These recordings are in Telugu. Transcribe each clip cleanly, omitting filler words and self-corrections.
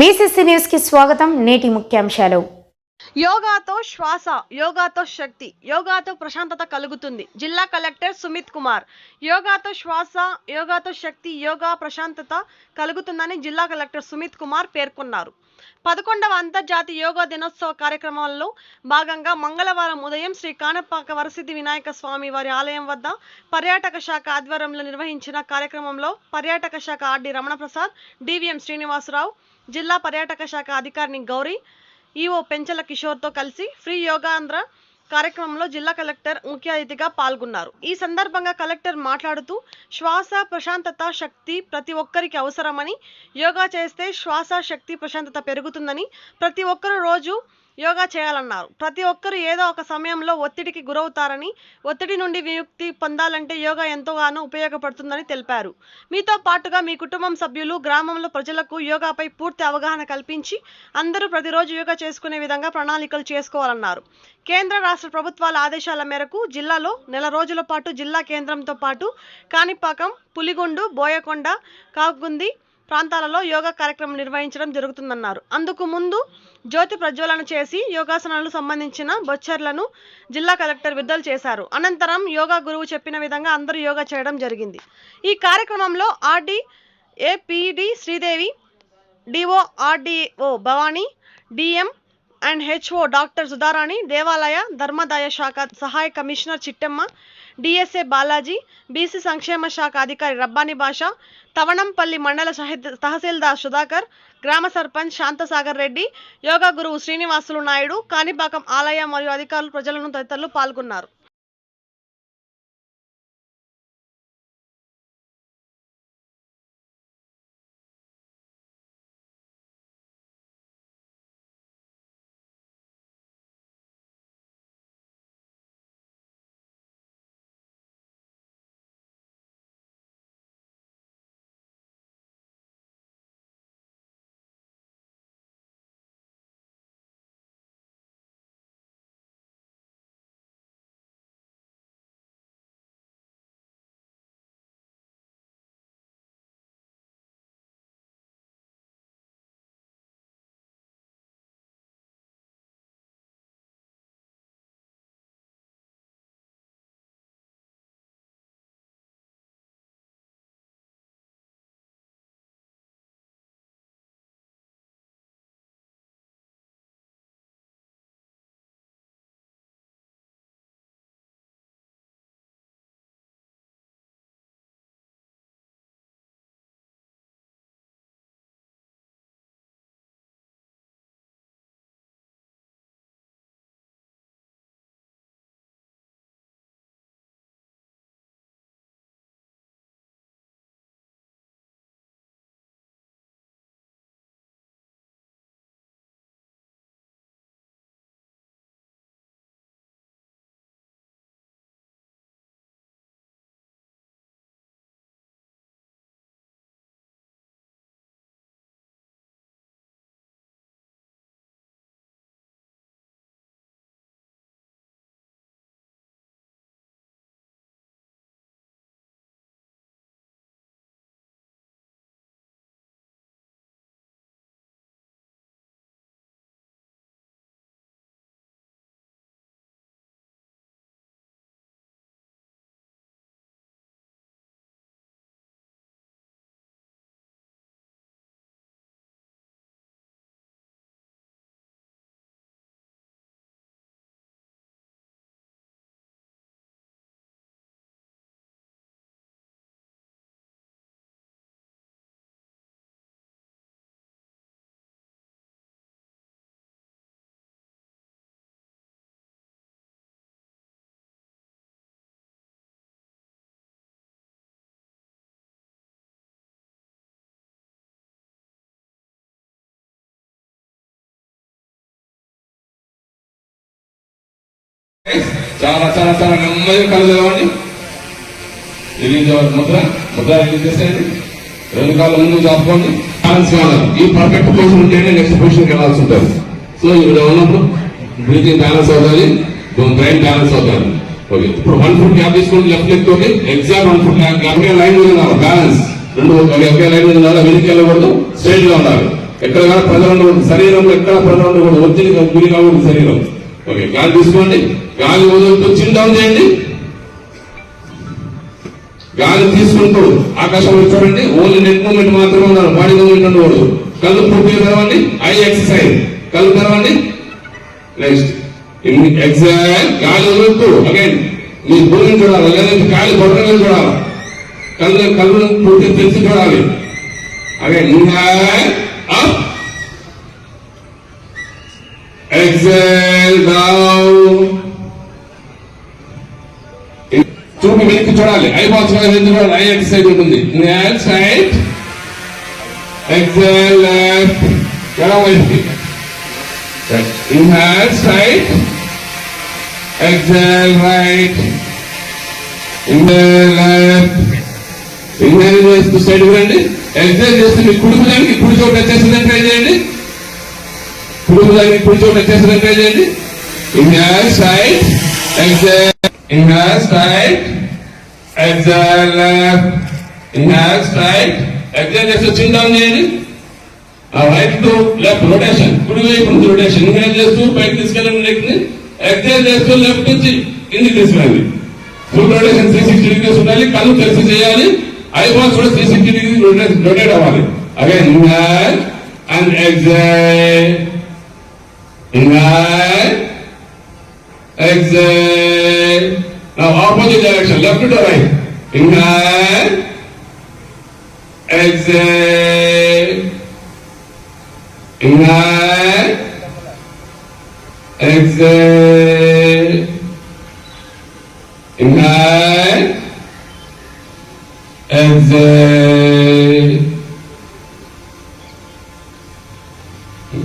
బీసీసీ న్యూస్ కి స్వాగతం. నేటి ముఖ్యాంశాలు. యోగాతో శ్వాస, యోగాతో శక్తి, యోగాతో ప్రశాంతత కలుగుతుంది. జిల్లా కలెక్టర్ సుమిత్ కుమార్. యోగాతో శ్వాస, యోగాతో శక్తి, యోగా ప్రశాంతత కలుగుతుందని జిల్లా కలెక్టర్ సుమిత్ కుమార్ పేర్కొన్నారు. 11వ అంతర్జాతీయ యోగా దినోత్సవ కార్యక్రమాల్లో భాగంగా మంగళవారం ఉదయం శ్రీ కాణపాక వరసిద్ధి వినాయక స్వామి వారి ఆలయం వద్ద పర్యాటక శాఖ ఆధ్వర్యంలో నిర్వహించిన కార్యక్రమంలో పర్యాటక శాఖ ఆర్డి రమణప్రసాద్, డివిఎం శ్రీనివాసరావు, జిల్లా పర్యాటక శాఖ అధికారిని గౌరీ, ఈఓ పెంచల కిషోర్తో కలిసి ఫ్రీ యోగాంధ్ర కార్యక్రమంలో జిల్లా కలెక్టర్ ముఖ్య అతిథిగా పాల్గొన్నారు. ఈ సందర్భంగా కలెక్టర్ మాట్లాడుతూ శ్వాస, ప్రశాంతత, శక్తి ప్రతి ఒక్కరికి అవసరమని, యోగా చేస్తే శ్వాస, శక్తి, ప్రశాంతత పెరుగుతుందని, ప్రతి ఒక్కరూ రోజు యోగా చేయాలన్నారు. ప్రతి ఒక్కరూ ఏదో ఒక సమయంలో ఒత్తిడికి గురవుతారని, ఒత్తిడి నుండి విముక్తి పొందాలంటే యోగా ఎంతోగానో ఉపయోగపడుతుందని తెలిపారు. మీతో పాటుగా మీ కుటుంబం సభ్యులు, గ్రామంలో ప్రజలకు యోగాపై పూర్తి అవగాహన కల్పించి అందరూ ప్రతిరోజు యోగా చేసుకునే విధంగా ప్రణాళికలు చేసుకోవాలన్నారు. కేంద్ర రాష్ట్ర ప్రభుత్వాల ఆదేశాల మేరకు జిల్లాలో నెల రోజుల పాటు జిల్లా కేంద్రంతో పాటు కాణిపాకం, పులిగొండు, బోయకొండ, కాగుంది ప్రాంతాలలో యోగా కార్యక్రమం నిర్వహించడం జరుగుతుందన్నారు. అందుకు ముందు జ్యోతి ప్రజ్వలన చేసి యోగాసనాలకు సంబంధించిన బొచ్చర్లను జిల్లా కలెక్టర్ విడుదల చేశారు. అనంతరం యోగా గురువు చెప్పిన విధంగా అందరూ యోగా చేయడం జరిగింది. ఈ కార్యక్రమంలో RD APD Sridevi, DO RDO Bhavani, DM and HO doctor Sudharani, దేవాలయ ధర్మాదాయ శాఖ సహాయ commissioner Chittemma, DSA Balaji, BC సంక్షేమ శాఖ అధికారి రబ్బానీ బాషా, తవణంపల్లి మండల తహసీల్దార్ సుధాకర్, గ్రామ సర్పంచ్ శాంతసాగర్ రెడ్డి, యోగా గురువు శ్రీనివాసులు నాయుడు, కాణిపాకం ఆలయ మరియు అధికారులు, ప్రజలను తదితరులు పాల్గొన్నారు. చాలా చాలా చాలా నెమ్మదిగా కళ్ళు తెరవండి. ముద్ర ముద్ర రిలీజ్ చేసేయండి. 2 కాళ్ళు ముందు చాపుకోండి. బ్యాలెన్స్ కావాలి. ఈ పర్ఫెక్ట్ పొజిషన్ ఉంటేనే నెక్స్ట్ పొజిషన్కి వెళ్ళాల్సి ఉంటుంది. సో ఇక్కడ ఉన్నప్పుడు బ్రీతింగ్ బ్యాలెన్స్ అవుతుంది, బ్రెయిన్ బ్యాలెన్స్ అవుతుంది. ఓకే, ఇప్పుడు 1 ఫుట్ గ్యాప్ తీసుకోండి. లెఫ్ట్ లెగ్ తోటి ఎగ్జాక్ట్ 1 ఫుట్ గ్యాప్. ఒకే లైన్ మీద ఉండాలి. బ్యాలెన్స్ 2 ఒకే లైన్ మీద ఉండాలి. వెనక్కి వెళ్ళకూడదు, స్ట్రైట్ గా ఉండాలి. ఎక్కడ ప్రజలు ఉండకూడదు, శరీరంలో ఎక్కడ ప్రజలు ఉండకూడదు, ఒత్తిడి గురి కాకూడదు శరీరం. ఓకే, గాలి తీసుకోండి, గాలి వదులుతూ చిన్ డౌన్ చేయండి. గాలి తీసుకుంటూ ఆకాశంలో చూడండి, ఓన్లీ నెట్ మూమెంట్ మాత్రమే ఉండాలి, బాడీ మూమెంట్ ఉండకూడదు. కళ్ళు పూర్తిగా తెరవండి, ఐ ఎక్సర్సైజ్, కళ్ళు తెరవండి. నెక్స్ట్ ఎగ్జామ్, గాలి వదులుతూ అగైన్ మీ భూమిని చూడాలి, లేదంటే గాలి బొట్టలను చూడాలి, కళ్ళు పూర్తిగా తెరిచి చూడాలి. Again inhale up, exhale down. చూపు వెనక్కి చూడాలి, ఐబాల్స్ చూడాలి, ఐ ఎక్సర్సైజ్ ఉంటుంది. ఇన్హేల్ స్ట్రైట్, ఎక్సేల్ లెఫ్ట్, ఎడమ వైపుకి. Inhale straight, exhale right, inhale left, inhale చేస్తూ స్ట్రైట్ రండి, ఎక్సైల్ చేస్తూ మీ కుడి భుజానికి కుడి చోట వచ్చేసిందని ట్రై చేయండి, కుడి భుజానికి కుడి చోట వచ్చేసిందని ట్రై చేయండి. Inhale straight, exhale, inhale straight, exhale left, inhale straight, exhale చేస్తూ చిన్ డౌన్ చేయండి. రైట్ టు లెఫ్ట్ రొటేషన్, కుడి వైపు నుంచి రొటేషన్. ఇన్హేల్ చేస్తూ పైకి తీసుకెళ్ళండి నెక్ ని, ఎక్సైల్ చేస్తూ లెఫ్ట్ నుంచి కిందికి తీసుకురండి. ఫుల్ రొటేషన్ 360 డిగ్రీస్ ఉండాలి, కళ్ళు తెరిచి చేయాలి, ఐబాల్స్ కూడా 360 డిగ్రీస్ రొటేట్ అవ్వాలి. Again inhale and exhale, inhale exhale. Now opposite direction, left to right. Inhale exhale, inhale, exhale, inhale, exhale.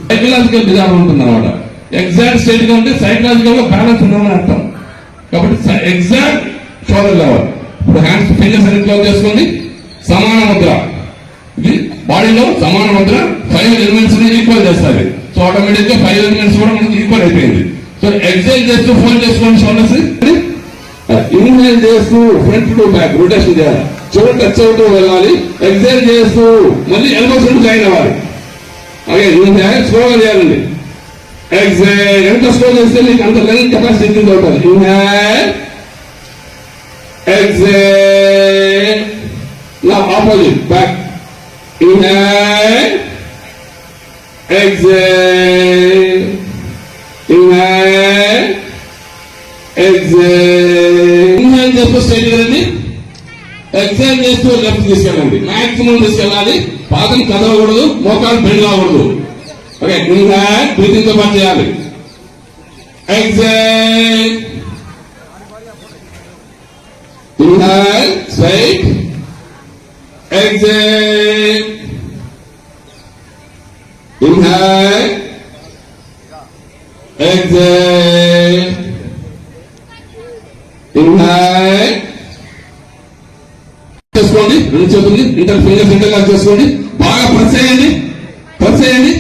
Psychological disorder ఉంటుంది అన్నమాట. ఎగ్జాక్ట్ స్టేట్ గా ఉంటే సైకలాజికల్ గా బ్యాలెన్స్ ఉండాలని అర్థం. కాబట్టి ఎగ్జాక్ట్ షోల్డర్ లెవెల్. ఇప్పుడు హ్యాండ్స్ ఫింగర్స్ అన్ని క్లోజ్ చేసుకోండి, సమాన ముద్ర. ఇది బాడీలో సమాన ముద్ర 5 ఎలిమెంట్స్ ఈక్వల్ చేస్తారు. సో ఆటోమేటిక్ గా 5 ఎలిమెంట్స్ కూడా మనకి ఈక్వల్ అయిపోయింది. సో ఎక్సైల్ చేస్తూ ఫోల్డ్ చేసుకోండి షోల్డర్స్. ఇన్హేల్ చేస్తూ ఫ్రంట్ టు బ్యాక్ రొటేషన్ చేయాలి, చెవులు టచ్ అవుతూ వెళ్ళాలి. ఎక్సైల్ చేస్తూ మళ్ళీ ఎల్బోస్ జాయిన్ అవ్వాలి. అలాగే ఇన్హేల్ స్లోగా చేయాలండి. ఎక్సైల్ ఎంత స్లో చేస్తే మీకు అంత లెంగ్త్ కెపాసిటీ ఇంక్రీజ్ అవుతుంది. Inhale, exhale. నా opposite back. Inhale, exhale, inhale, exhale. Inhale చేస్తూ స్ట్రైట్ కదండి, ఎక్సైల్ చేస్తూ లెఫ్ట్ తీసుకెళ్ళండి. మాక్సిమం తీసుకెళ్ళాలి, పాదం కదలకూడదు, మోకాలు బెండ్ కాకూడదు. ఓకే, ఇన్హేల్ బ్రీతింగ్ తో పాటు చేయాలి. Exhale, inhale straight, exhale, inhale, exhale, inhale. చేసుకోండి, రెండు చేతుల్ని ఇంటర్ ఫింగర్స్ ఇంటర్లాక్ చేసుకోండి, బాగా ప్రెస్ చేయండి, ప్రెస్ చేయండి.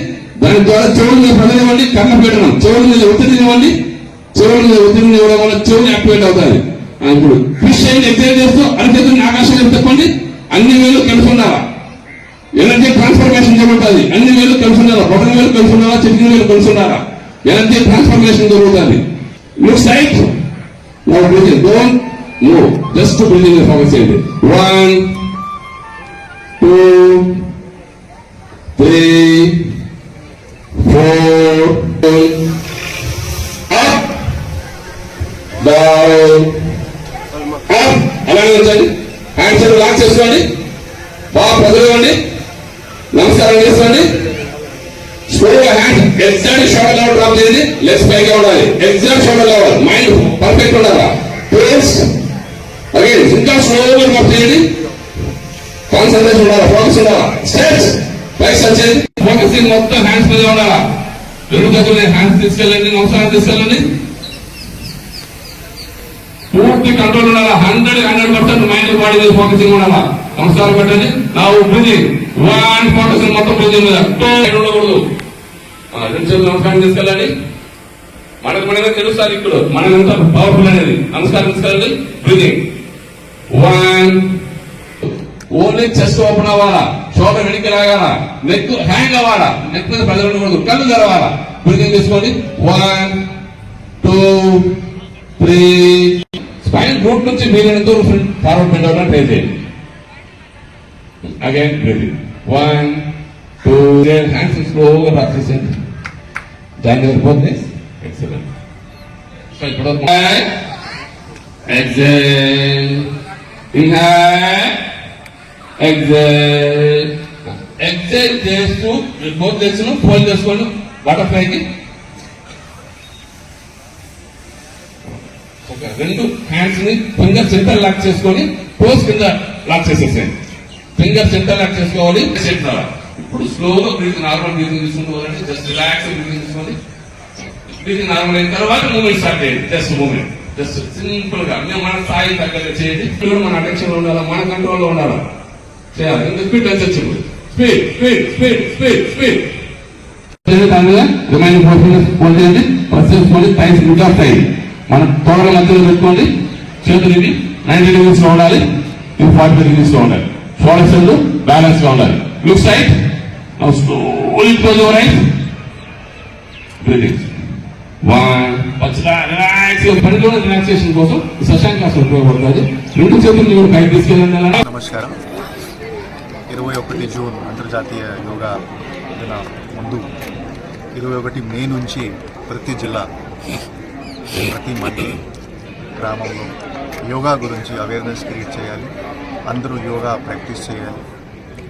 దాని ద్వారా చెవుల మీద ప్రెజర్ ఇవ్వండి, కర్ణ పెట్టడం, చెవుల మీద ఒత్తిడిని ఇవ్వండి. చెవుల మీద ఒత్తిడిని ఇవ్వడం వల్ల చెవులు యాక్టివేట్ అవుతాయి. ఇప్పుడు పుష్ చేయండి, ఎక్సైల్ చేస్తూ అరచేతుల్ని ఆకాశంలో తిప్పండి. అన్ని వేలు కలిసి ఉండాలా, ఎనర్జీ ట్రాన్స్ఫర్మేషన్ జరుగుతుంది. అన్ని వేలు కలిసి ఉండాలా, బొటన వేలు కలిసి ఉండాలా, చిటికిన వేలు కలిసి ఉండాలా, ఎనర్జీ ట్రాన్స్ఫర్మేషన్ జరుగుతుంది. Look side, now breathing, don't move, just breathing focus చేయండి. 1 2 3 4 అప్ డౌన్ అప్. అలాగే ఉంచండి, హ్యాండ్స్ లాక్ చేసుకోండి, బాగా ప్రజలండి, నమస్కారం చేసుకోండి. స్లోగా hand exact shoulder level drop చేయండి, లెగ్స్ పైగా ఉండాలి. Exact shoulder level, mind perfect ఉండాలా. ప్లేస్ అగైన్ ఇంకా స్లోగా డ్రాప్ చేయండి, కాన్సన్ట్రేషన్ ఉండాలా, ఫోకస్ ఉండాలా. స్ట్రెచ్ పైకి స్ట్రెచ్ చేయండి, ఫోకసింగ్ మొత్తం హ్యాండ్స్ మీద ఉండాలా. రెండు చేతులు హ్యాండ్స్ తీసుకెళ్ళండి, నమస్కారం తీసుకెళ్ళండి. పూర్తి కంట్రోల్ ఉండాలా, 100% మైండ్ బాడీ మీద ఫోకసింగ్ ఉండాలా. నమస్కారం పెట్టండి. నా బ్రీతింగ్ 1 ఫోకసింగ్ మొత్తం బ్రీతింగ్ మీద ఉండకూడదు. రెండు చేతులు నమస్కారం తీసుకెళ్ళండి. మనకు తెలుస్తారు ఇప్పుడు మనం ఎంత పవర్ఫుల్ అనేది. నమస్కారం తీసుకెళ్ళండి. బ్రీతింగ్ 1. ఓన్లీ చెస్ట్ ఓపెన్ అవ్వాలా, షోల్డర్ వెనక్కి లాగాల, నెక్ హ్యాంగ్ అవ్వాలా, నెక్ మీద ప్రెజర్ ఉండకూడదు, కళ్ళు తెరవాలా. బ్రీతింగ్ తీసుకోండి. 1 2 3. స్పైన్ రూట్ నుంచి మీరు ఎంతో ఫార్వర్డ్ బెండ్ అవ్వడం ట్రై చేయండి. Again breathing. 1 2. హ్యాండ్స్ స్లోగా ప్రాక్టీస్ చేయండి. జాయిన్ అయిపోతుంది. ఎక్సలెంట్. సో ఇప్పుడు ఎక్సెల్, ఇన్హేల్, ఎక్సెల్. ఎక్సెల్ చేస్తూ బోత్ చేస్తూ ఫోల్డ్ చేసుకోండి బటర్ఫ్లైకి. రెండు హ్యాండ్స్ ని ఫింగర్ సెంటర్ లాక్ చేసుకొని టోస్ కింద లాక్ చేసేసేయండి. ఫింగర్ సెంటర్ లాక్ చేసుకోవాలి. ఇప్పుడు స్లోగా బ్రీతింగ్, నార్మల్ బ్రీతింగ్ తీసుకుంటూ జస్ట్ రిలాక్స్ బ్రీతింగ్ తీసుకోండి. బ్రీతింగ్ నార్మల్ అయిన తర్వాత మూమెంట్ స్టార్ట్ చేయండి. జస్ట్ మూమెంట్, జస్ట్ సింపుల్ గా మన స్థాయి తగ్గగా చేయండి. ఇప్పుడు మన అటెన్షన్ లో ఉండాలా, మన కంట్రోల్ లో ఉండాలా చేయాలి. ఇంకా స్పీడ్ పెంచచ్చు. Speed speed speed speed speed. Remaining 4 fingers hold చేయండి. ప్రెస్ చేసుకోండి. టైస్ మిడ్ ఆఫ్ టైం మన తోడల మధ్యలో పెట్టుకోండి. చేతులు ఇది 90 degrees లో ఉండాలి, ఇది 45 degrees లో ఉండాలి. షోల్డర్స్ బ్యాలెన్స్ గా ఉండాలి. Look side. Now slowly close your eyes. Breathing. 1. Relax. పనిలో రిలాక్సేషన్ కోసం శశాంక్ ఆసనం ఉపయోగపడుతుంది. రెండు చేతులు కూడా పైకి తీసుకెళ్ళండి. నమస్కారం. 21 జూన్ అంతర్జాతీయ యోగా దిన ముందు 21 మే నుంచి ప్రతి జిల్లా, ప్రతి మండలి, గ్రామంలో యోగా గురించి అవేర్నెస్ క్రియేట్ చేయాలి. అందరూ యోగా ప్రాక్టీస్ చేయాలి.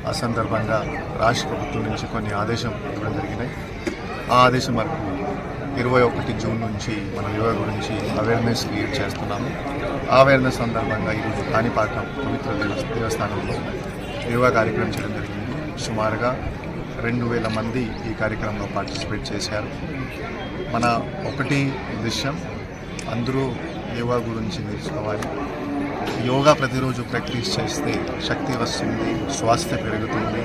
ఆ సందర్భంగా రాష్ట్ర ప్రభుత్వం నుంచి కొన్ని ఆదేశం ఇవ్వడం జరిగినాయి. ఆ ఆదేశం వరకు 21 జూన్ నుంచి మనం యోగా గురించి అవేర్నెస్ క్రియేట్ చేస్తున్నాము. ఆ అవేర్నెస్ సందర్భంగా ఈరోజు కాణిపాకం పవిత్ర దేవస్థానంలో యోగా కార్యక్రమం చేయడం జరిగింది. సుమారుగా 2000 మంది ఈ కార్యక్రమంలో పార్టిసిపేట్ చేశారు. మన ఒకటి ఉద్దేశం, అందరూ యోగా గురించి నేర్చుకోవాలి. యోగా ప్రతిరోజు ప్రాక్టీస్ చేస్తే శక్తి వస్తుంది, స్వాస్థ్య పెరుగుతుంది,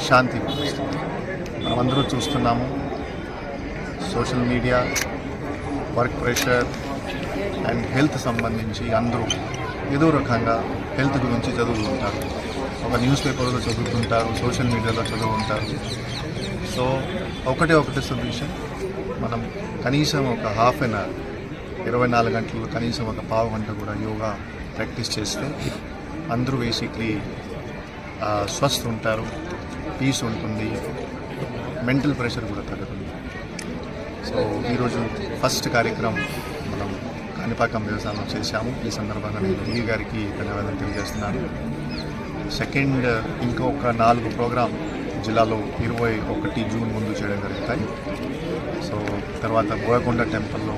శాంతి వస్తుంది. మనమందరూ చూస్తున్నాము, social media, work pressure and health సంబంధించి అందరూ ఏదో రకంగా హెల్త్ గురించి చదువుతుంటారు. ఒక న్యూస్ పేపర్లో చదువుతుంటారు, సోషల్ మీడియాలో చదువుతుంటారు. సో ఒకటే సొల్యూషన్, మనం కనీసం ఒక హాఫ్ అన్ అవర్, 24 గంటలు కనీసం ఒక పావు గంట కూడా యోగా ప్రాక్టీస్ చేస్తే అందరూ బేసిక్లీ స్వస్థ ఉంటారు, పీస్ ఉంటుంది, మెంటల్ ప్రెషర్ కూడా తగ్గుతుంది. సో ఈరోజు ఫస్ట్ కార్యక్రమం మనం కాణిపాకం దేవస్థానంలో చేశాము. ఈ సందర్భంగా నేను ఈ గారికి ధన్యవాదాలు తెలియజేస్తున్నాను. సెకండ్ ఇంకొక 4 ప్రోగ్రాం జిల్లాలో 21 జూన్ ముందు చేయడం జరుగుతాయి. సో తర్వాత బోయకొండ టెంపుల్లో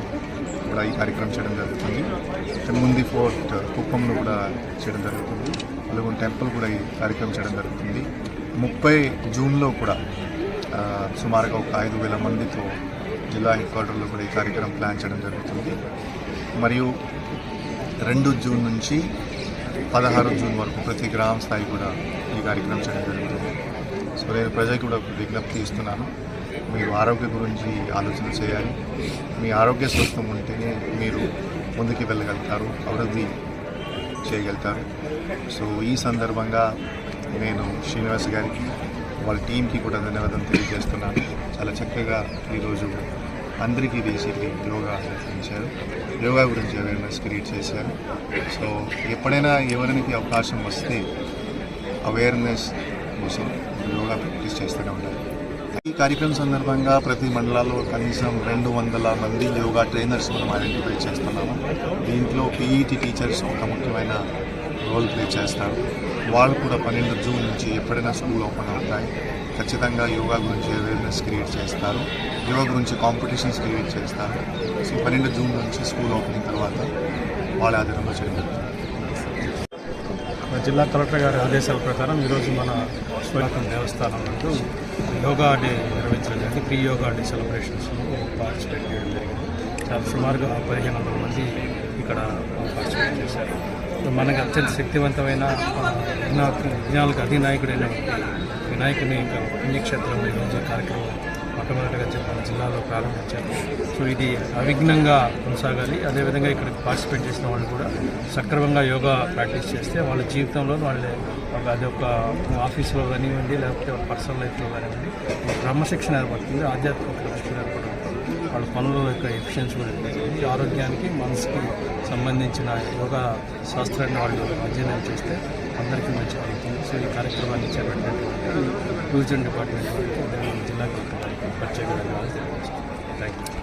కూడా ఈ కార్యక్రమం చేయడం జరుగుతుంది. చెమ్ముంది ఫోర్ట్ కుప్పంలో కూడా చేయడం జరుగుతుంది. అలుగుంట టెంపుల్ కూడా ఈ కార్యక్రమం చేయడం జరుగుతుంది. 30 జూన్లో కూడా సుమారుగా ఒక 5000 మందితో జిల్లా హెడ్ క్వార్టర్లో కూడా ఈ కార్యక్రమం ప్లాన్ చేయడం జరుగుతుంది. మరియు 2 జూన్ నుంచి 16 జూన్ వరకు ప్రతి గ్రామ స్థాయి కూడా ఈ కార్యక్రమం చేయడం జరుగుతుంది. సో నేను ప్రజలకు కూడా విజ్ఞప్తి ఇస్తున్నాను, మీరు ఆరోగ్య గురించి ఆలోచన చేయాలి. మీ ఆరోగ్య స్వస్థం ఉంటేనే మీరు ముందుకు వెళ్ళగలుగుతారు, అభివృద్ధి చేయగలుగుతారు. సో ఈ సందర్భంగా నేను శ్రీనివాస్ గారికి, వాళ్ళ టీంకి కూడా ధన్యవాదాలు తెలియజేస్తున్నాను. చాలా చక్కగా ఈరోజు అందరికీ బేసిక్లీ యోగా నేర్పించారు, యోగా గురించి అవేర్నెస్ క్రియేట్ చేశారు. సో ఎప్పుడైనా ఎవరికి అవకాశం వస్తే అవేర్నెస్ కోసం యోగా ప్రాక్టీస్ చేస్తూనే ఉండాలి. ఈ కార్యక్రమం సందర్భంగా ప్రతి మండలాల్లో కనీసం 200 మంది యోగా ట్రైనర్స్ మనం ఐడెంటిఫై చేస్తున్నాము. దీంట్లో పీఈటీ టీచర్స్ ఒక ముఖ్యమైన రోల్ ప్లే చేస్తారు. వాళ్ళు కూడా 12 జూన్ నుంచి ఎప్పుడైనా స్కూల్ ఓపెన్ అవుతాయి, ఖచ్చితంగా యోగా గురించి అవేర్నెస్ క్రియేట్ చేస్తారు, యోగా గురించి కాంపిటీషన్స్ క్రియేట్ చేస్తారు. సో 12 జూన్ నుంచి స్కూల్ ఓపెనింగ్ తర్వాత వాళ్ళ ఆధ్వర్యంలో చేయడం. జిల్లా కలెక్టర్ గారి ఆదేశాల ప్రకారం ఈరోజు మన స్వయాకం దేవస్థానం నందు యోగా డే నిర్వహించడం జరిగింది. ప్రీ యోగా డే సెలబ్రేషన్స్లో పార్టిసిపేట్ చేయడం జరిగింది. చాలా సుమారుగా 1500 మంది ఇక్కడ పార్టిసిపేట్ చేశారు. మనకు అత్యంత శక్తివంతమైన విజ్ఞానాలకు అధినాయకుడైన వినాయకుని పుణ్యక్షేత్రంలో ఈరోజు కార్యక్రమం మొట్టమొదటిగా మన జిల్లాలో ప్రారంభించారు. సో ఇది అవిఘ్నంగా కొనసాగాలి. అదేవిధంగా ఇక్కడ పార్టిసిపేట్ చేసిన వాళ్ళు కూడా సక్రమంగా యోగా ప్రాక్టీస్ చేస్తే వాళ్ళ జీవితంలో వాళ్ళే అది ఒక ఆఫీస్లో కానివ్వండి, లేకపోతే పర్సనల్ లైఫ్లో కానివ్వండి క్రమశిక్షణ ఏర్పడుతుంది, ఆధ్యాత్మిక క్రమశిక్షణ ఏర్పడుతుంది. వాళ్ళ పనుల యొక్క ఎఫిషియన్సీ కూడా పెరుగుతుంది. ఆరోగ్యానికి మనసుకి సంబంధించిన యోగా శాస్త్రాన్ని వాళ్ళు అధ్యయనం చేస్తే అందరికీ మంచి జరుగుతుంది. సో ఈ కార్యక్రమాన్ని చేపట్టినటువంటి టూరిజం డిపార్ట్మెంట్ వారికి జిల్లా కలెక్టర్ గారికి ప్రత్యేక ధన్యవాదాలు తెలియజేస్తున్నాను. Thank you.